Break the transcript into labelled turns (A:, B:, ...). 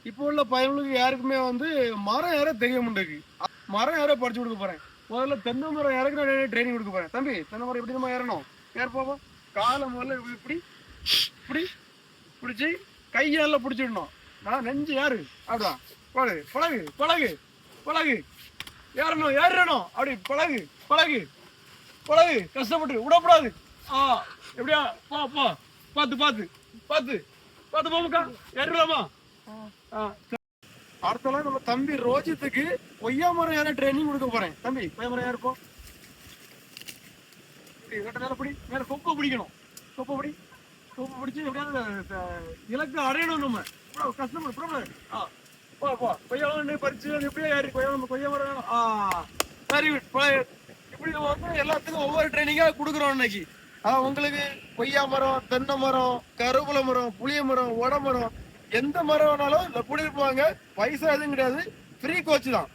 A: இப்போ உள்ள பையனுக்கு யாருக்குமே வந்து மரம் ஏற தெரிய மாட்டேங்குது. மரம் ஏற படிச்சு கொடுக்க போறேன். முதல்ல தென்னை மரம் ஏறக்கு நான் ட்ரைனிங் கொடுக்க போறேன். தம்பி தென்னை மரம் எப்படி நம்ம ஏறணும்? ஏற போவோம். காலை முதல்ல இப்படி இப்படி பிடிச்சி கையால பிடிச்சிடணும். நான் நெஞ்சு ஏறு அப்படியா பழகு பழகு பழகு பழகு ஏறணும் ஏறணும் அப்படி பழகு பழகு பழகு கஷ்டப்பட்டு விடக்கூடாது. எப்படியா பா பா பார்த்து பார்த்து பார்த்து பார்த்து போமுக்கா ஏறலாமா? அடுத்தலாம் நம்ம தம்பி ரோஜித்துக்கு கொய்யா மரம் ஏற ட்ரைனிங் கொடுக்க போறேன். தம்பி கொய்யா மரம் ஏறப்போம். மேல மேல கொப்பை பிடிக்கணும். கொப்பை பிடி கொப்பை பிடிச்சி எப்படியாவது இலக்கு அடையணும். நம்ம கஷ்டப்படு போ போ கொய்யா பறிச்சு எப்படியா ஏறி கொய்யா மரம் சரி இப்படி நம்ம வந்து எல்லாத்துக்கும் ஒவ்வொரு ட்ரைனிங்கா கொடுக்குறோம் இன்னைக்கு. உங்களுக்கு கொய்யா மரம், தென்னை மரம், கருவேல மரம், புளிய மரம், ஒட மரம், எந்த மரம் வேணாலும் இந்த கூட்டிட்டு போவாங்க. பைசா எதுவும் கிடையாது, ஃப்ரீ கோச் தான்.